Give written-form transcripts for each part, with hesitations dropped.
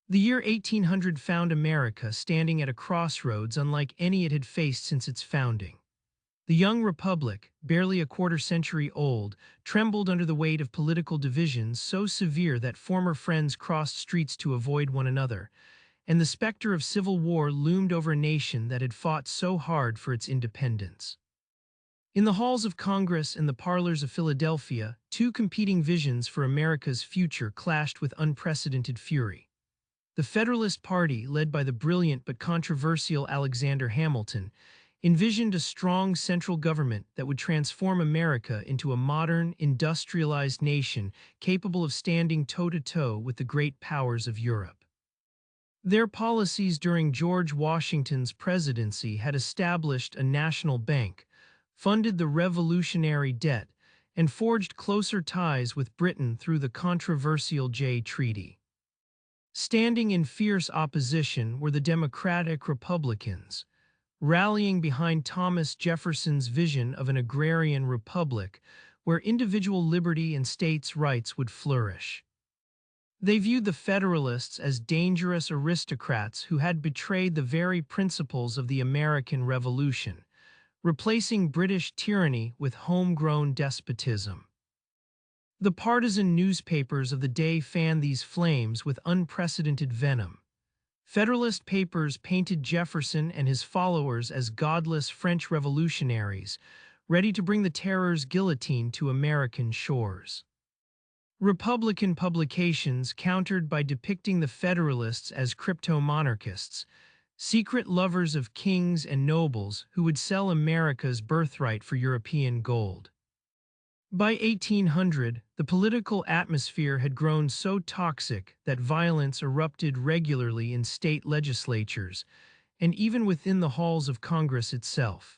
The year 1800 found America standing at a crossroads unlike any it had faced since its founding. The young republic, barely a quarter century old, trembled under the weight of political divisions so severe that former friends crossed streets to avoid one another, and the specter of civil war loomed over a nation that had fought so hard for its independence. In the halls of Congress and the parlors of Philadelphia, two competing visions for America's future clashed with unprecedented fury. The Federalist Party, led by the brilliant but controversial Alexander Hamilton, envisioned a strong central government that would transform America into a modern, industrialized nation capable of standing toe-to-toe with the great powers of Europe. Their policies during George Washington's presidency had established a national bank, funded the revolutionary debt, and forged closer ties with Britain through the controversial Jay Treaty. Standing in fierce opposition were the Democratic Republicans, rallying behind Thomas Jefferson's vision of an agrarian republic where individual liberty and states' rights would flourish. They viewed the Federalists as dangerous aristocrats who had betrayed the very principles of the American Revolution, replacing British tyranny with homegrown despotism. The partisan newspapers of the day fanned these flames with unprecedented venom. Federalist papers painted Jefferson and his followers as godless French revolutionaries, ready to bring the terror's guillotine to American shores. Republican publications countered by depicting the Federalists as crypto-monarchists, secret lovers of kings and nobles who would sell America's birthright for European gold. By 1800, the political atmosphere had grown so toxic that violence erupted regularly in state legislatures and even within the halls of Congress itself.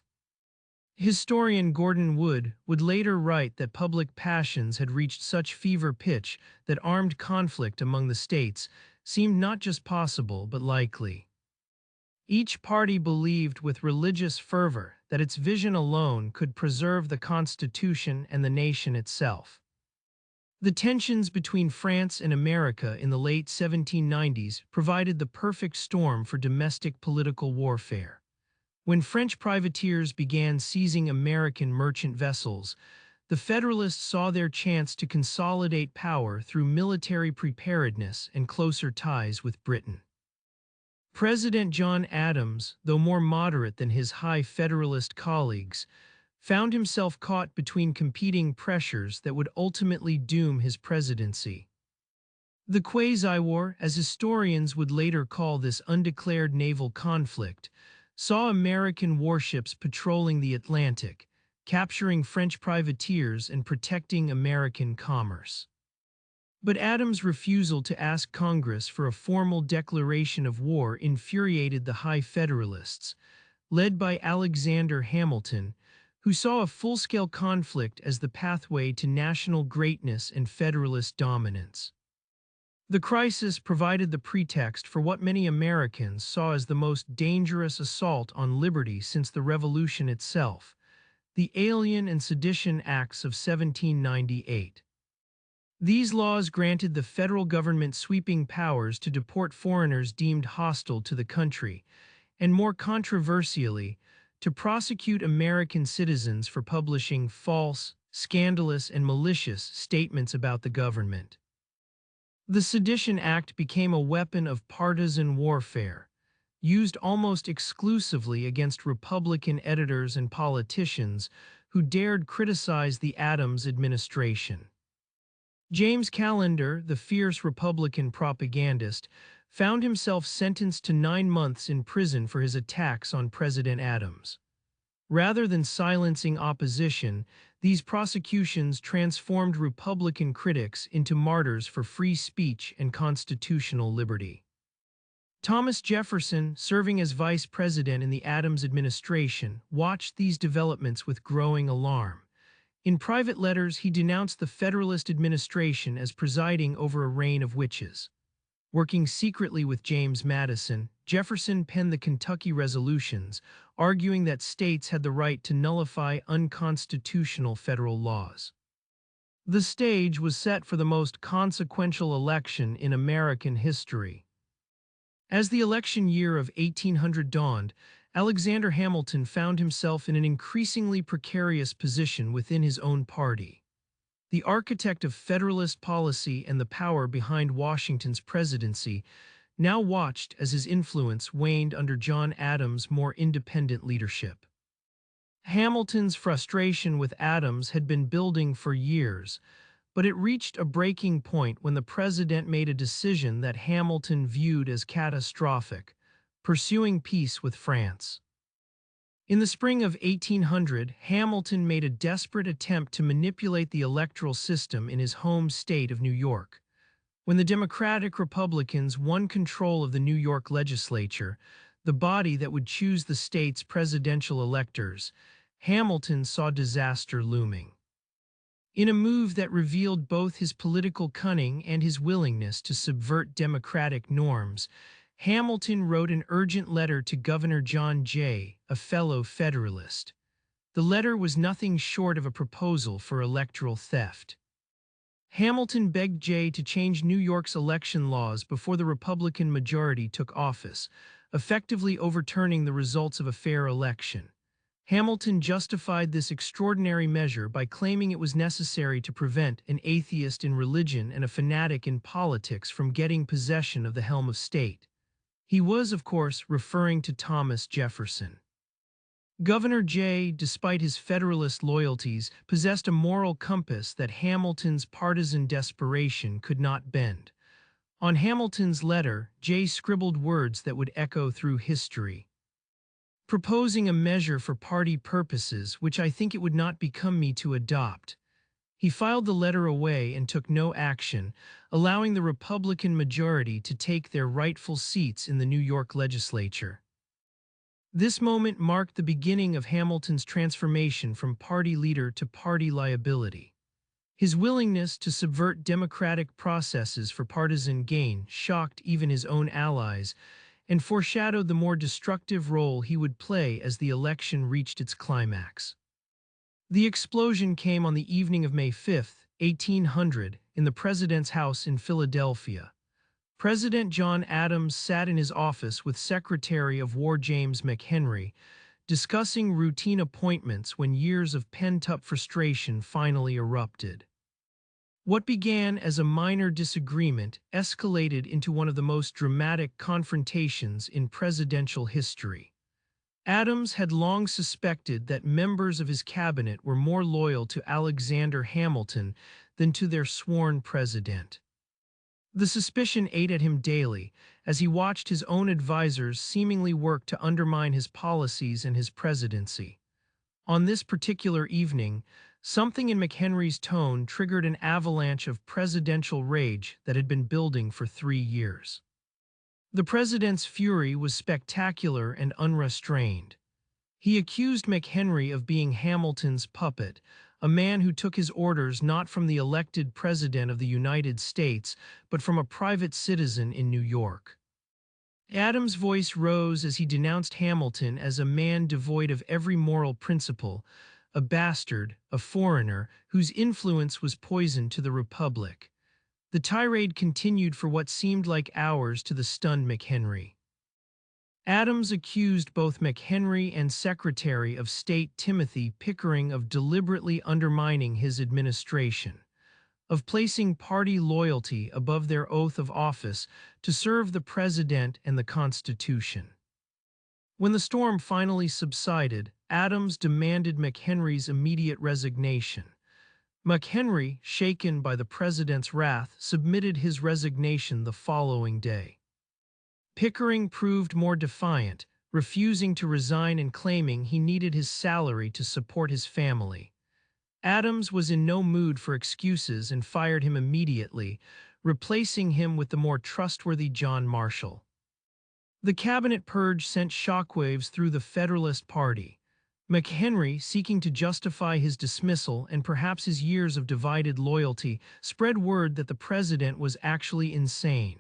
Historian Gordon Wood would later write that public passions had reached such fever pitch that armed conflict among the states seemed not just possible but likely. Each party believed with religious fervor that its vision alone could preserve the Constitution and the nation itself. The tensions between France and America in the late 1790s provided the perfect storm for domestic political warfare. When French privateers began seizing American merchant vessels, the Federalists saw their chance to consolidate power through military preparedness and closer ties with Britain. President John Adams, though more moderate than his high Federalist colleagues, found himself caught between competing pressures that would ultimately doom his presidency. The Quasi-War, as historians would later call this undeclared naval conflict, saw American warships patrolling the Atlantic, capturing French privateers and protecting American commerce. But Adams' refusal to ask Congress for a formal declaration of war infuriated the High Federalists, led by Alexander Hamilton, who saw a full-scale conflict as the pathway to national greatness and Federalist dominance. The crisis provided the pretext for what many Americans saw as the most dangerous assault on liberty since the Revolution itself, the Alien and Sedition Acts of 1798. These laws granted the federal government sweeping powers to deport foreigners deemed hostile to the country, and more controversially, to prosecute American citizens for publishing false, scandalous, and malicious statements about the government. The Sedition Act became a weapon of partisan warfare, used almost exclusively against Republican editors and politicians who dared criticize the Adams administration. James Callender, the fierce Republican propagandist, found himself sentenced to 9 months in prison for his attacks on President Adams. Rather than silencing opposition, these prosecutions transformed Republican critics into martyrs for free speech and constitutional liberty. Thomas Jefferson, serving as vice president in the Adams administration, watched these developments with growing alarm. In private letters, he denounced the Federalist administration as presiding over a reign of witches. Working secretly with James Madison, Jefferson penned the Kentucky Resolutions, arguing that states had the right to nullify unconstitutional federal laws. The stage was set for the most consequential election in American history. As the election year of 1800 dawned, Alexander Hamilton found himself in an increasingly precarious position within his own party. The architect of Federalist policy and the power behind Washington's presidency now watched as his influence waned under John Adams' more independent leadership. Hamilton's frustration with Adams had been building for years, but it reached a breaking point when the president made a decision that Hamilton viewed as catastrophic: pursuing peace with France. In the spring of 1800, Hamilton made a desperate attempt to manipulate the electoral system in his home state of New York. When the Democratic Republicans won control of the New York legislature, the body that would choose the state's presidential electors, Hamilton saw disaster looming. In a move that revealed both his political cunning and his willingness to subvert democratic norms, Hamilton wrote an urgent letter to Governor John Jay, a fellow Federalist. The letter was nothing short of a proposal for electoral theft. Hamilton begged Jay to change New York's election laws before the Republican majority took office, effectively overturning the results of a fair election. Hamilton justified this extraordinary measure by claiming it was necessary to prevent an atheist in religion and a fanatic in politics from getting possession of the helm of state. He was, of course, referring to Thomas Jefferson. Governor Jay, despite his Federalist loyalties, possessed a moral compass that Hamilton's partisan desperation could not bend. On Hamilton's letter, Jay scribbled words that would echo through history. Proposing a measure for party purposes which I think it would not become me to adopt. He filed the letter away and took no action, allowing the Republican majority to take their rightful seats in the New York legislature. This moment marked the beginning of Hamilton's transformation from party leader to party liability. His willingness to subvert democratic processes for partisan gain shocked even his own allies and foreshadowed the more destructive role he would play as the election reached its climax. The explosion came on the evening of May 5, 1800, in the President's house in Philadelphia. President John Adams sat in his office with Secretary of War James McHenry, discussing routine appointments when years of pent-up frustration finally erupted. What began as a minor disagreement escalated into one of the most dramatic confrontations in presidential history. Adams had long suspected that members of his cabinet were more loyal to Alexander Hamilton than to their sworn president. The suspicion ate at him daily as he watched his own advisors seemingly work to undermine his policies and his presidency. On this particular evening, something in McHenry's tone triggered an avalanche of presidential rage that had been building for 3 years. The president's fury was spectacular and unrestrained. He accused McHenry of being Hamilton's puppet, a man who took his orders not from the elected President of the United States, but from a private citizen in New York. Adams' voice rose as he denounced Hamilton as a man devoid of every moral principle, a bastard, a foreigner, whose influence was poison to the Republic. The tirade continued for what seemed like hours to the stunned McHenry. Adams accused both McHenry and Secretary of State Timothy Pickering of deliberately undermining his administration, of placing party loyalty above their oath of office to serve the President and the Constitution. When the storm finally subsided, Adams demanded McHenry's immediate resignation. McHenry, shaken by the President's wrath, submitted his resignation the following day. Pickering proved more defiant, refusing to resign and claiming he needed his salary to support his family. Adams was in no mood for excuses and fired him immediately, replacing him with the more trustworthy John Marshall. The cabinet purge sent shockwaves through the Federalist Party. McHenry, seeking to justify his dismissal and perhaps his years of divided loyalty, spread word that the president was actually insane.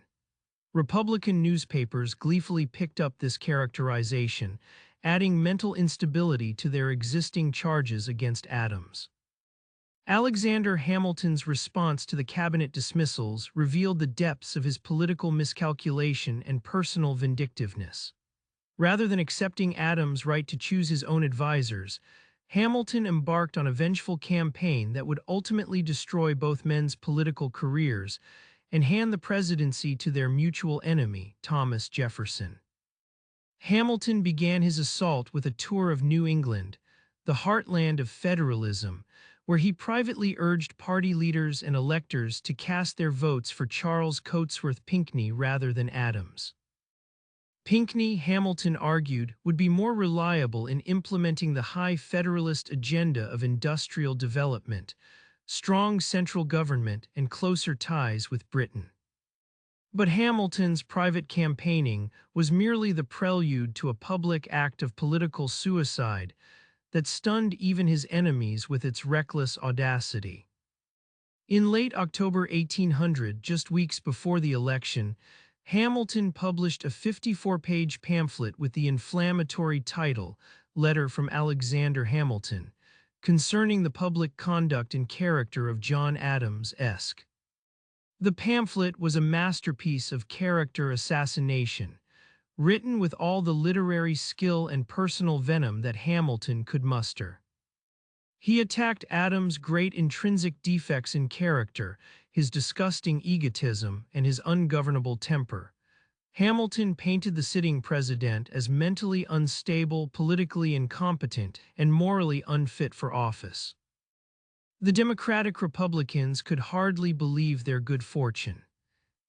Republican newspapers gleefully picked up this characterization, adding mental instability to their existing charges against Adams. Alexander Hamilton's response to the cabinet dismissals revealed the depths of his political miscalculation and personal vindictiveness. Rather than accepting Adams' right to choose his own advisors, Hamilton embarked on a vengeful campaign that would ultimately destroy both men's political careers and hand the presidency to their mutual enemy, Thomas Jefferson. Hamilton began his assault with a tour of New England, the heartland of federalism, where he privately urged party leaders and electors to cast their votes for Charles Cotesworth Pinckney rather than Adams. Pinckney, Hamilton argued, would be more reliable in implementing the high Federalist agenda of industrial development, strong central government, and closer ties with Britain. But Hamilton's private campaigning was merely the prelude to a public act of political suicide that stunned even his enemies with its reckless audacity. In late October 1800, just weeks before the election, Hamilton published a 54-page pamphlet with the inflammatory title, Letter from Alexander Hamilton, concerning the public conduct and character of John Adams. The pamphlet was a masterpiece of character assassination, written with all the literary skill and personal venom that Hamilton could muster. He attacked Adams' great intrinsic defects in character, his disgusting egotism, and his ungovernable temper. Hamilton painted the sitting president as mentally unstable, politically incompetent, and morally unfit for office. The Democratic Republicans could hardly believe their good fortune.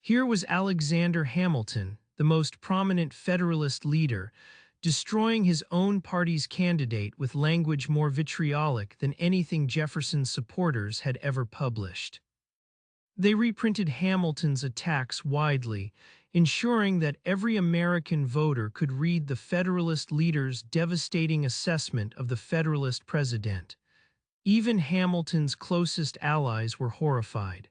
Here was Alexander Hamilton, the most prominent Federalist leader, destroying his own party's candidate with language more vitriolic than anything Jefferson's supporters had ever published. They reprinted Hamilton's attacks widely, ensuring that every American voter could read the Federalist leader's devastating assessment of the Federalist president. Even Hamilton's closest allies were horrified.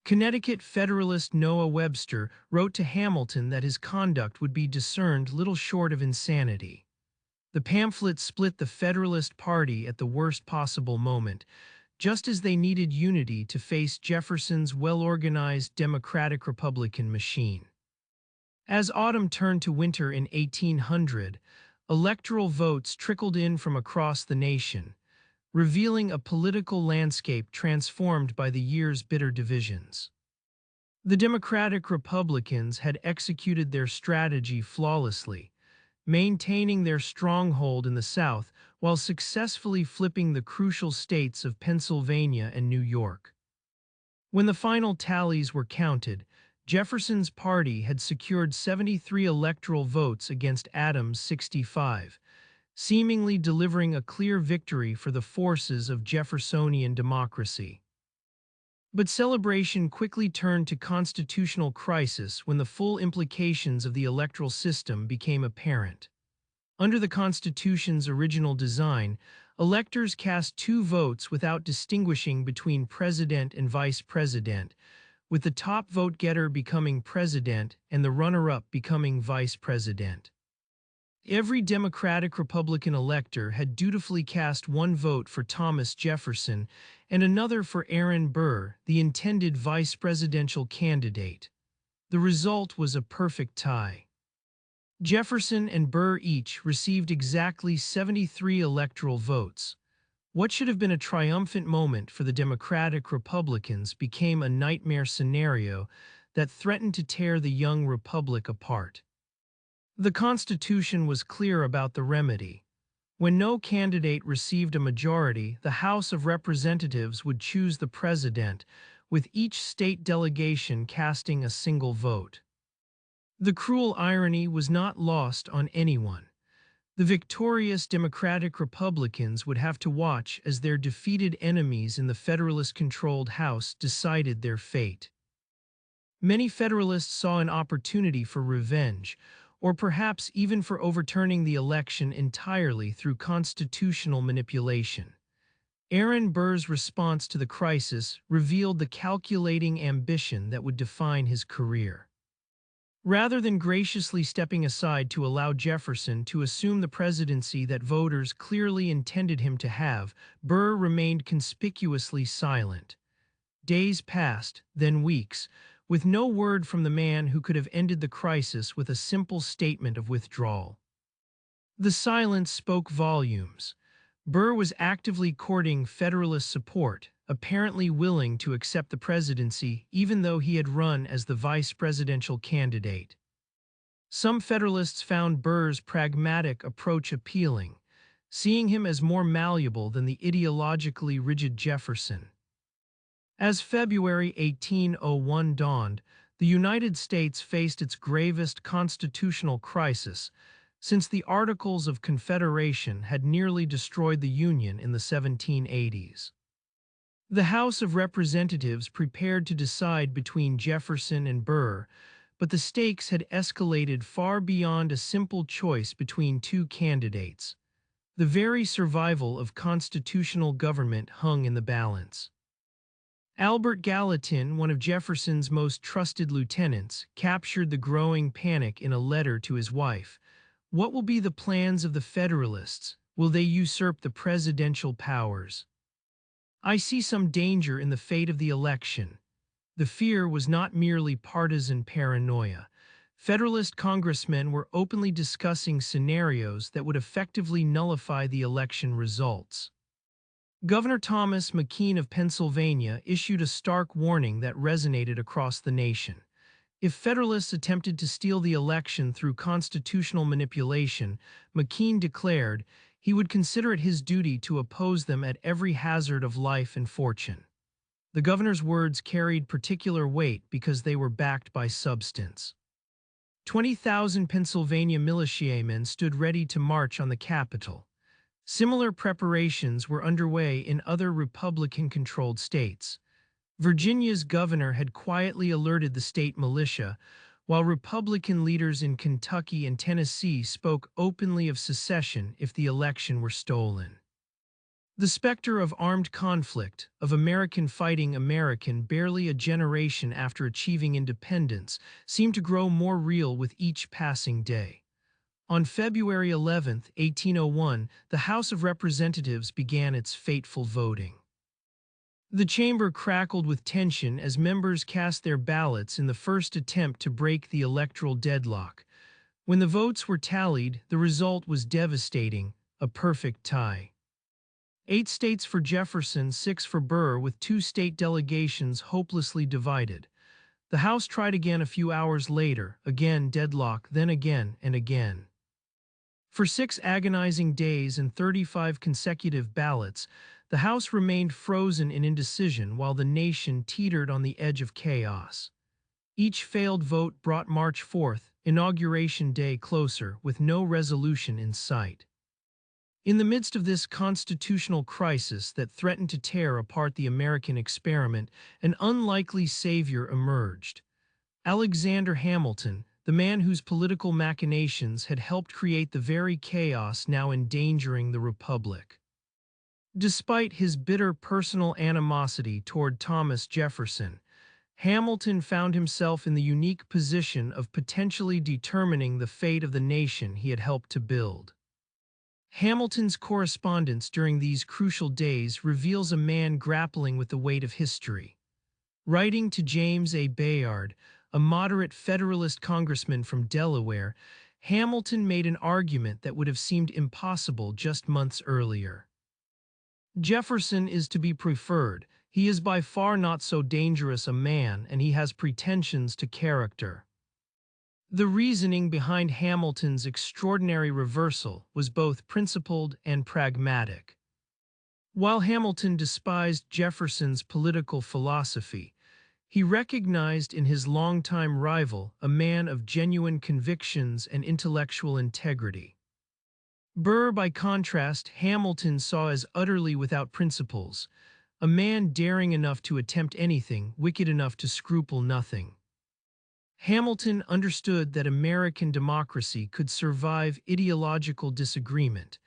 Connecticut Federalist Noah Webster wrote to Hamilton that his conduct would be discerned little short of insanity. The pamphlet split the Federalist Party at the worst possible moment, just as they needed unity to face Jefferson's well-organized Democratic-Republican machine. As autumn turned to winter in 1800, electoral votes trickled in from across the nation, revealing a political landscape transformed by the year's bitter divisions. The Democratic Republicans had executed their strategy flawlessly, maintaining their stronghold in the South while successfully flipping the crucial states of Pennsylvania and New York. When the final tallies were counted, Jefferson's party had secured 73 electoral votes against Adams' 65, seemingly delivering a clear victory for the forces of Jeffersonian democracy. But celebration quickly turned to constitutional crisis when the full implications of the electoral system became apparent. Under the Constitution's original design, electors cast two votes without distinguishing between president and vice president, with the top vote-getter becoming president and the runner-up becoming vice president. Every Democratic-Republican elector had dutifully cast one vote for Thomas Jefferson and another for Aaron Burr, the intended vice presidential candidate. The result was a perfect tie. Jefferson and Burr each received exactly 73 electoral votes. What should have been a triumphant moment for the Democratic Republicans became a nightmare scenario that threatened to tear the young republic apart. The Constitution was clear about the remedy. When no candidate received a majority, the House of Representatives would choose the president, with each state delegation casting a single vote. The cruel irony was not lost on anyone. The victorious Democratic Republicans would have to watch as their defeated enemies in the Federalist-controlled House decided their fate. Many Federalists saw an opportunity for revenge, or perhaps even for overturning the election entirely through constitutional manipulation. Aaron Burr's response to the crisis revealed the calculating ambition that would define his career. Rather than graciously stepping aside to allow Jefferson to assume the presidency that voters clearly intended him to have, Burr remained conspicuously silent. Days passed, then weeks, with no word from the man who could have ended the crisis with a simple statement of withdrawal. The silence spoke volumes. Burr was actively courting Federalist support, apparently willing to accept the presidency even though he had run as the vice presidential candidate. Some Federalists found Burr's pragmatic approach appealing, seeing him as more malleable than the ideologically rigid Jefferson. As February 1801 dawned, the United States faced its gravest constitutional crisis since the Articles of Confederation had nearly destroyed the Union in the 1780s. The House of Representatives prepared to decide between Jefferson and Burr, but the stakes had escalated far beyond a simple choice between two candidates. The very survival of constitutional government hung in the balance. Albert Gallatin, one of Jefferson's most trusted lieutenants, captured the growing panic in a letter to his wife. What will be the plans of the Federalists? Will they usurp the presidential powers? I see some danger in the fate of the election. The fear was not merely partisan paranoia. Federalist congressmen were openly discussing scenarios that would effectively nullify the election results. Governor Thomas McKean of Pennsylvania issued a stark warning that resonated across the nation. If Federalists attempted to steal the election through constitutional manipulation, McKean declared he would consider it his duty to oppose them at every hazard of life and fortune. The governor's words carried particular weight because they were backed by substance. 20,000 Pennsylvania militiamen stood ready to march on the Capitol. Similar preparations were underway in other Republican-controlled states. Virginia's governor had quietly alerted the state militia, while Republican leaders in Kentucky and Tennessee spoke openly of secession if the election were stolen. The specter of armed conflict, of American fighting American barely a generation after achieving independence, seemed to grow more real with each passing day. On February 11, 1801, the House of Representatives began its fateful voting. The chamber crackled with tension as members cast their ballots in the first attempt to break the electoral deadlock. When the votes were tallied, the result was devastating, a perfect tie. 8 states for Jefferson, 6 for Burr, with 2 state delegations hopelessly divided. The House tried again a few hours later, again deadlock, then again and again. For 6 agonizing days and 35 consecutive ballots, the House remained frozen in indecision while the nation teetered on the edge of chaos. Each failed vote brought March 4th, Inauguration Day, closer, with no resolution in sight. In the midst of this constitutional crisis that threatened to tear apart the American experiment, an unlikely savior emerged. Alexander Hamilton, the man whose political machinations had helped create the very chaos now endangering the Republic. Despite his bitter personal animosity toward Thomas Jefferson, Hamilton found himself in the unique position of potentially determining the fate of the nation he had helped to build. Hamilton's correspondence during these crucial days reveals a man grappling with the weight of history. Writing to James A. Bayard, a moderate Federalist congressman from Delaware, Hamilton made an argument that would have seemed impossible just months earlier. Jefferson is to be preferred. He is by far not so dangerous a man, and he has pretensions to character. The reasoning behind Hamilton's extraordinary reversal was both principled and pragmatic. While Hamilton despised Jefferson's political philosophy, he recognized in his longtime rival a man of genuine convictions and intellectual integrity. Burr, by contrast, Hamilton saw as utterly without principles, a man daring enough to attempt anything, wicked enough to scruple nothing. Hamilton understood that American democracy could survive ideological disagreement,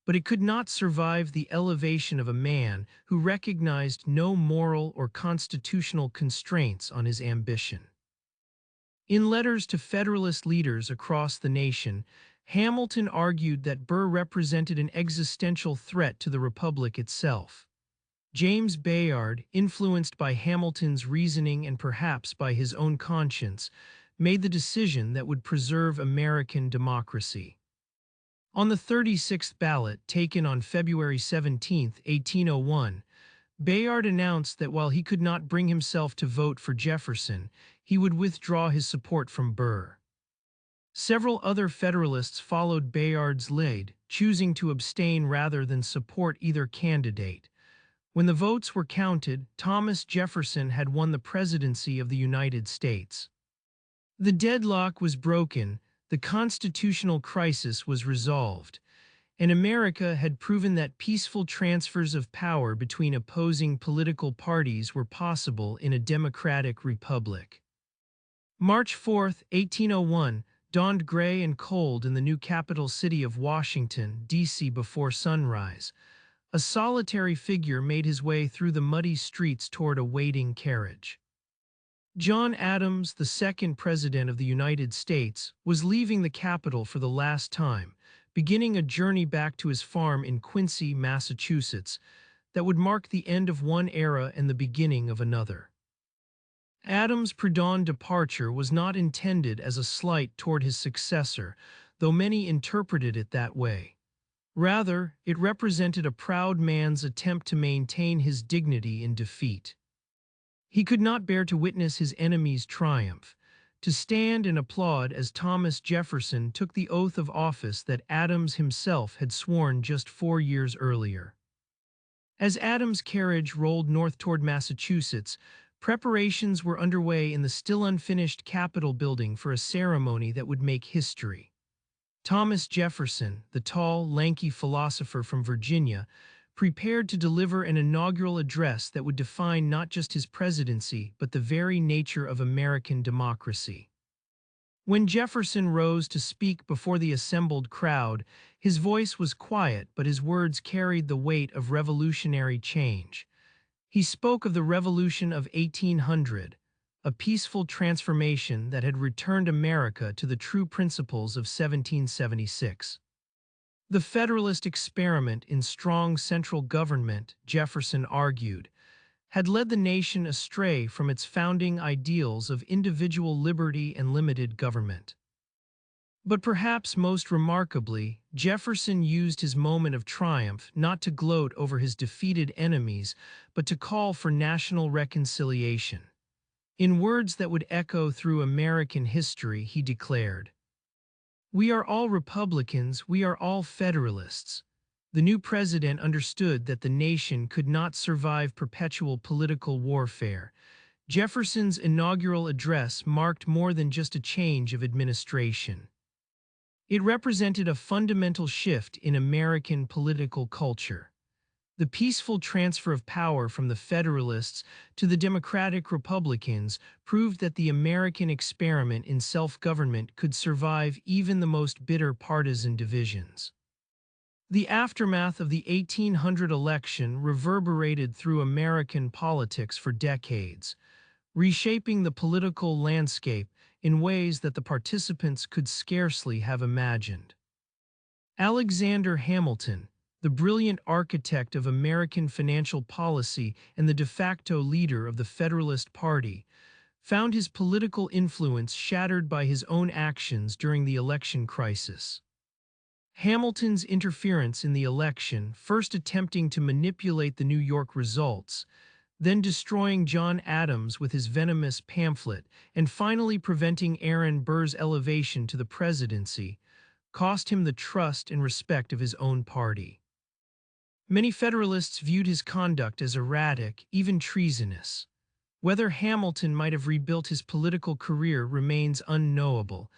but it could not survive the elevation of a man who recognized no moral or constitutional constraints on his ambition. In letters to Federalist leaders across the nation, Hamilton argued that Burr represented an existential threat to the Republic itself. James Bayard, influenced by Hamilton's reasoning and perhaps by his own conscience, made the decision that would preserve American democracy. On the 36th ballot, taken on February 17, 1801, Bayard announced that while he could not bring himself to vote for Jefferson, he would withdraw his support from Burr. Several other Federalists followed Bayard's lead, choosing to abstain rather than support either candidate. When the votes were counted, Thomas Jefferson had won the presidency of the United States. The deadlock was broken, the constitutional crisis was resolved, and America had proven that peaceful transfers of power between opposing political parties were possible in a democratic republic. March 4, 1801, dawned gray and cold in the new capital city of Washington, D.C. before sunrise. A solitary figure made his way through the muddy streets toward a waiting carriage. John Adams, the second President of the United States, was leaving the capital for the last time, beginning a journey back to his farm in Quincy, Massachusetts, that would mark the end of one era and the beginning of another. Adams' pre-dawn departure was not intended as a slight toward his successor, though many interpreted it that way. Rather, it represented a proud man's attempt to maintain his dignity in defeat. He could not bear to witness his enemy's triumph, to stand and applaud as Thomas Jefferson took the oath of office that Adams himself had sworn just 4 years earlier. As Adams' carriage rolled north toward Massachusetts, preparations were underway in the still unfinished Capitol building for a ceremony that would make history. Thomas Jefferson, the tall, lanky philosopher from Virginia, prepared to deliver an inaugural address that would define not just his presidency but the very nature of American democracy. When Jefferson rose to speak before the assembled crowd, his voice was quiet but his words carried the weight of revolutionary change. He spoke of the Revolution of 1800, a peaceful transformation that had returned America to the true principles of 1776. The Federalist experiment in strong central government, Jefferson argued, had led the nation astray from its founding ideals of individual liberty and limited government. But perhaps most remarkably, Jefferson used his moment of triumph not to gloat over his defeated enemies, but to call for national reconciliation. In words that would echo through American history, he declared, "We are all Republicans, we are all Federalists." The new president understood that the nation could not survive perpetual political warfare. Jefferson's inaugural address marked more than just a change of administration. It represented a fundamental shift in American political culture. The peaceful transfer of power from the Federalists to the Democratic Republicans proved that the American experiment in self-government could survive even the most bitter partisan divisions. The aftermath of the 1800 election reverberated through American politics for decades, reshaping the political landscape in ways that the participants could scarcely have imagined. Alexander Hamilton, the brilliant architect of American financial policy and the de facto leader of the Federalist Party, found his political influence shattered by his own actions during the election crisis. Hamilton's interference in the election, first attempting to manipulate the New York results, then destroying John Adams with his venomous pamphlet, and finally preventing Aaron Burr's elevation to the presidency, cost him the trust and respect of his own party. Many Federalists viewed his conduct as erratic, even treasonous. Whether Hamilton might have rebuilt his political career remains unknowable,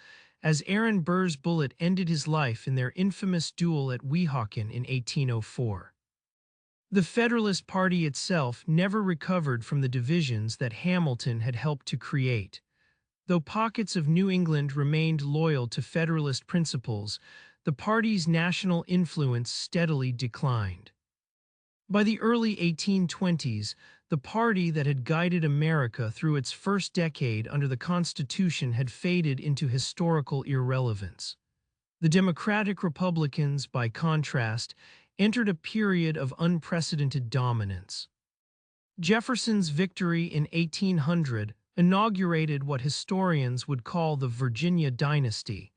as Aaron Burr's bullet ended his life in their infamous duel at Weehawken in 1804. The Federalist Party itself never recovered from the divisions that Hamilton had helped to create. Though pockets of New England remained loyal to Federalist principles, the party's national influence steadily declined. By the early 1820s, The party that had guided America through its first decade under the Constitution had faded into historical irrelevance. The Democratic Republicans, by contrast, entered a period of unprecedented dominance. Jefferson's victory in 1800 inaugurated what historians would call the Virginia Dynasty,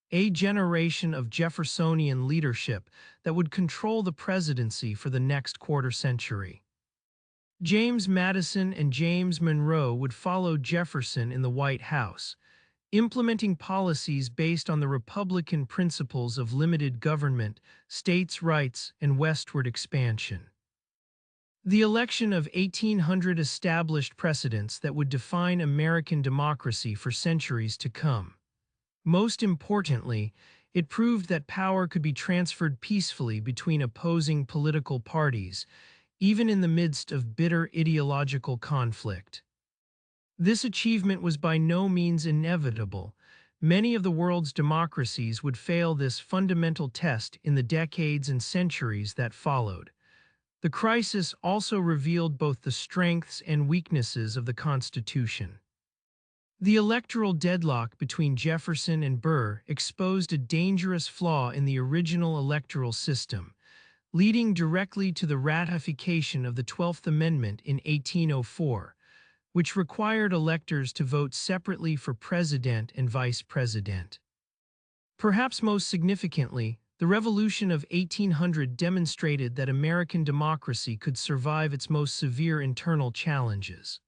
a generation of Jeffersonian leadership that would control the presidency for the next quarter century. James Madison and James Monroe would follow Jefferson in the White House, implementing policies based on the Republican principles of limited government, states' rights, and westward expansion. The election of 1800 established precedents that would define American democracy for centuries to come. Most importantly, it proved that power could be transferred peacefully between opposing political parties, even in the midst of bitter ideological conflict. This achievement was by no means inevitable. Many of the world's democracies would fail this fundamental test in the decades and centuries that followed. The crisis also revealed both the strengths and weaknesses of the Constitution. The electoral deadlock between Jefferson and Burr exposed a dangerous flaw in the original electoral system, leading directly to the ratification of the 12th Amendment in 1804, which required electors to vote separately for president and vice president. Perhaps most significantly, the Revolution of 1800 demonstrated that American democracy could survive its most severe internal challenges.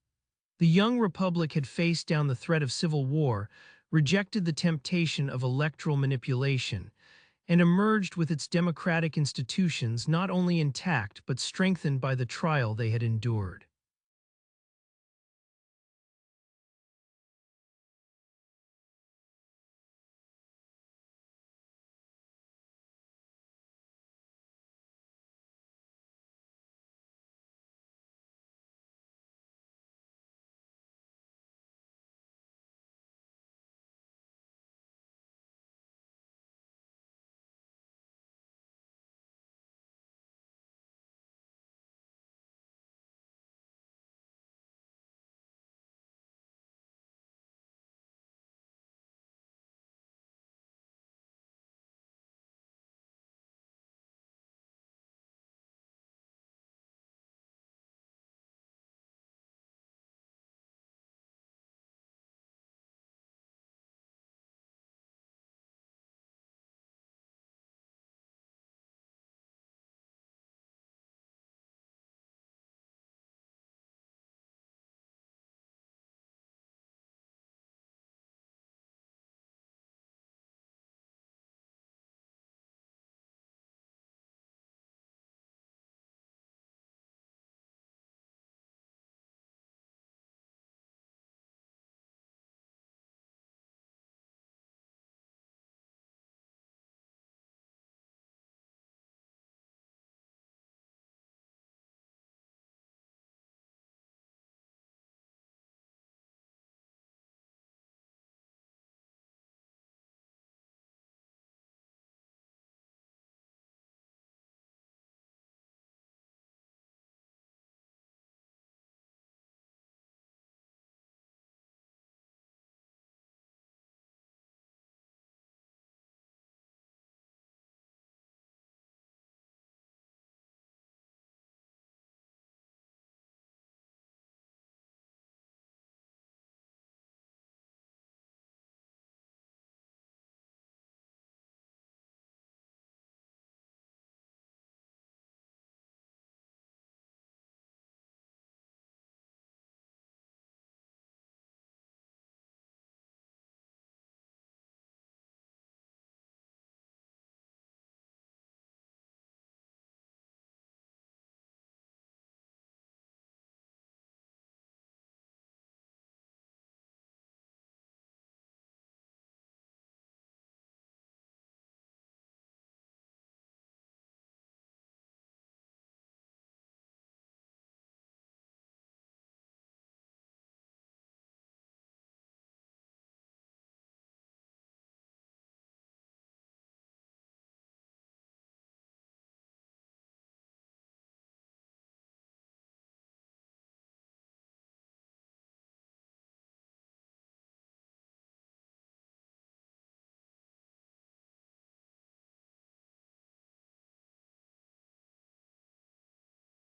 The young republic had faced down the threat of civil war, rejected the temptation of electoral manipulation, and emerged with its democratic institutions not only intact but strengthened by the trial they had endured.